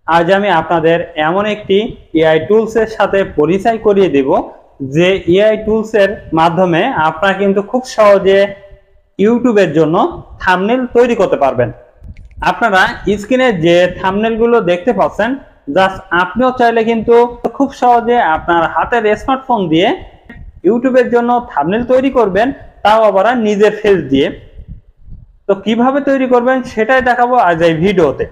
আজ আমি আপনাদের এমন একটি এআই টুলসের সাথে পরিচয় করিয়ে দেব যে এআই টুলসের মাধ্যমে আপনারা কিন্তু খুব সহজে ইউটিউবের জন্য থাম্বনেল তৈরি করতে পারবেন। আপনারা স্ক্রিনে যে থাম্বনেলগুলো দেখতে পাচ্ছেন, জাস্ট আপনিও চাইলে কিন্তু খুব সহজে আপনার হাতের স্মার্টফোন দিয়ে ইউটিউবের জন্য থাম্বনেল তৈরি করবেন, তাও আবার নিজের ফেস দিয়ে। তো কিভাবে তৈরি করবেন সেটাই দেখাবো আজ এই ভিডিওতে।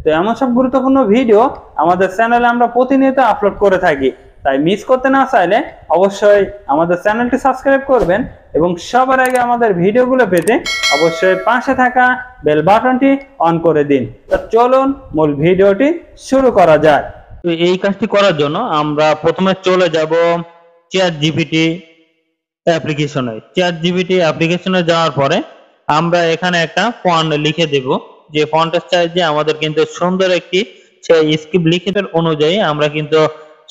তো এমন সব গুরুত্বপূর্ণ ভিডিও আমাদের চ্যানেলে আমরা প্রতিনিয়ত আপলোড করে থাকি, তাই মিস করতে না চাইলে অবশ্যই আমাদের চ্যানেলটি সাবস্ক্রাইব করবেন এবং সবার আগে আমাদের ভিডিওগুলো পেতে অবশ্যই পাশে থাকা বেল বাটনটি অন করে দিন। তো চলুন মূল ভিডিওটি শুরু করা যায়। তো এই কাজটি করার জন্য আমরা প্রথমে চলে যাব চ্যাট জিপিটি অ্যাপ্লিকেশনে। চ্যাট জিপিটি অ্যাপ্লিকেশনে যাওয়ার পরে আমরা এখানে একটা ফন্ট লিখে দেব, যে ফন্টের সাইজে আমাদের কিন্তু সুন্দর একটি স্ক্রিপ্ট লিখে অনুযায়ী আমরা কিন্তু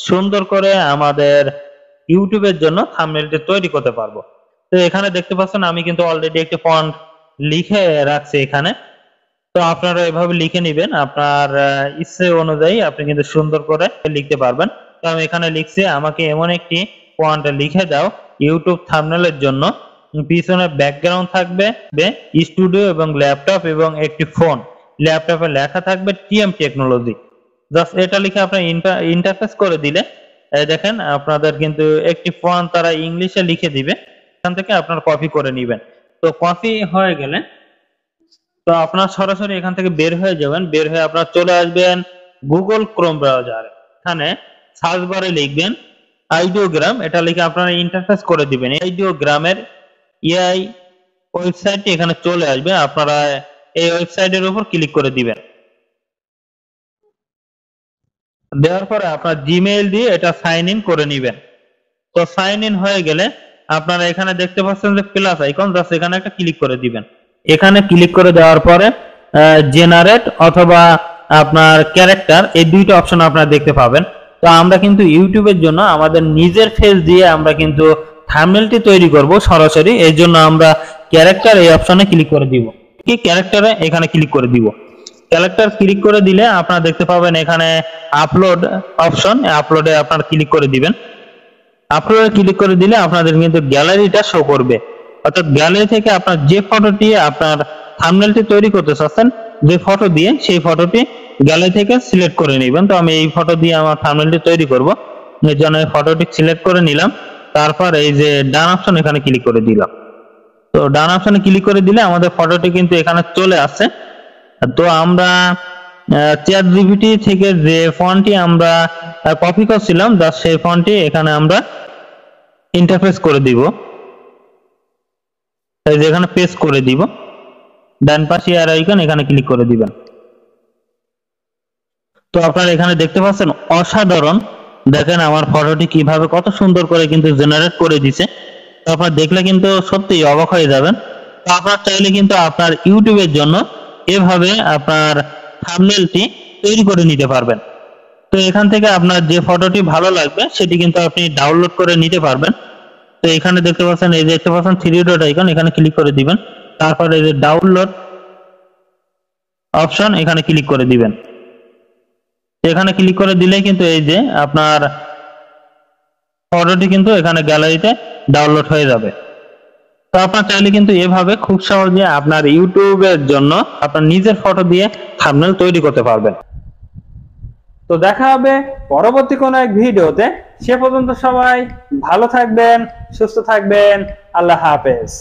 সুন্দর করে আমাদের ইউটিউবের জন্য থাম্বনেলটি তৈরি করতে পারবো। তো এখানে দেখতে পাচ্ছেন আমি কিন্তু অলরেডি একটি ফন্ট লিখে রাখছি এখানে। তো আপনারা এভাবে লিখে নেবেন, আপনার ইচ্ছে অনুযায়ী আপনি কিন্তু সুন্দর করে লিখতে পারবেন। তো আমি এখানে লিখছি, আমাকে এমন একটি ফন্ট লিখে দাও ইউটিউব থাম্বনেলের জন্য, পিছনে ব্যাকগ্রাউন্ড থাকবে স্টুডিও এবং ল্যাপটপ এবং একটি ফোন, ল্যাপটপে লেখা থাকবে টিএম টেকনোলজি। জাস্ট এটা লিখে আপনার ইন্টারফেস করে দিলে দেখেন আপনাদের কিন্তু একটি ফন্ট তারা ইংলিশে লিখে দিবে, এখান থেকে আপনার কপি করে নেবেন। তো কপি হয়ে গেলে তো আপনার সরাসরি এখান থেকে বের হয়ে যাবেন, বের হয়ে আপনার চলে আসবেন গুগল ক্রোম ব্রাউজারে। এখানে সার্চ বারে লিখবেন আইডিওগ্রাম, এটা লিখে আপনারা ইন্টারফেস করে দিবেন। আইডিওগ্রামের এআই ওয়েবসাইটটি এখানে চলে আসবে, আপনারা এই ওয়েবসাইটের উপর ক্লিক করে দিবেন। দেওয়ার পরে আপনার জিমেইল দিয়ে এটা সাইন ইন করে নেবেন। তো সাইন ইন হয়ে গেলে আপনারা এখানে দেখতে পাচ্ছেন যে প্লাস আইকন, জাস্ট এখানে একটা ক্লিক করে দিবেন। এখানে ক্লিক করে দেওয়ার পরে জেনারেট অথবা আপনার ক্যারেক্টার, এই দুইটা অপশন আপনারা দেখতে পাবেন। তো আমরা কিন্তু ইউটিউবের জন্য আমাদের নিজের ফেস দিয়ে আমরা কিন্তু থাম্বনেলটি তৈরি করব সরাসরি, এই জন্য আমরা ক্যারেক্টার এই অপশনে ক্লিক করে দিব। কি ক্যারেক্টারে এখানে ক্লিক করে দিব। ক্যারেক্টার ক্লিক করে দিলে আপনারা দেখতে পাবেন এখানে আপলোড অপশন, আপলোডে আপনারা ক্লিক করে দিবেন। আপলোডে ক্লিক করে দিলে আপনাদের কিন্তু গ্যালারিটা শো করবে, অর্থাৎ গ্যালারি থেকে আপনার যে ফটোটি আপনার থাম্বনেলটি তৈরি করতে চাচ্ছেন, যে ফটো দিয়ে সেই ফটোটি গ্যালারি থেকে সিলেক্ট করে নেবেন। তো আমি এই ফটো দিয়ে আমার থাম্বনেলটি তৈরি করব, এর জন্য ফটোটি সিলেক্ট করে নিলাম। তারপর এই যে ডান অপশন এখানে ক্লিক করে দিলাম। তো ডান অপশনে ক্লিক করে দিলে আমাদের ফটোটি কিন্তু এখানে চলে আসছে। তো আমরা চ্যাট জিপিটি থেকে যে ফন্টটি আমরা কপি করছিলাম, সেই ফন্টটি এখানে আমরা ইন্টারফেস করে দিব, এই যে এখানে পেস্ট করে দিব। ডান পাশে আর আইকন, এখানে ক্লিক করে দিবেন। তো আপনারা এখানে দেখতে পাচ্ছেন অসাধারণ, দেখেন আমার ফটোটি কিভাবে কত সুন্দর করে কিন্তু জেনারেট করে দিছে। তো আপনারা দেখলে কিন্তু সত্যি অবাক হয়ে যাবেন। তো আপনারা চাইলে কিন্তু আপনার ইউটিউবের জন্য এভাবে আপনার থাম্বনেলটি তৈরি করে নিতে পারবেন। তো এখান থেকে আপনার যে ফটোটি ভালো লাগবে সেটি কিন্তু আপনি ডাউনলোড করে নিতে পারবেন। তো এখানে দেখতে পাচ্ছেন, এই দেখতে পাচ্ছেন থ্রি ডট আইকন, এখানে ক্লিক করে দিবেন। তারপর এই যে ডাউনলোড অপশন, এখানে ক্লিক করে দিবেন। এখানে ক্লিক করে দিলে কিন্তু এই যে আপনার ফটোটি কিন্তু এখানে গ্যালারিতে ডাউনলোড হয়ে যাবে। তো আপনার চাইলে কিন্তু এভাবে খুব সহজে আপনার ইউটিউবের জন্য আপনার নিজের ফটো দিয়ে থাম্বনেল তৈরি করতে পারবেন। তো দেখা হবে পরবর্তী কোনো এক ভিডিওতে, সে পর্যন্ত সবাই ভালো থাকবেন, সুস্থ থাকবেন। আল্লাহ হাফেজ।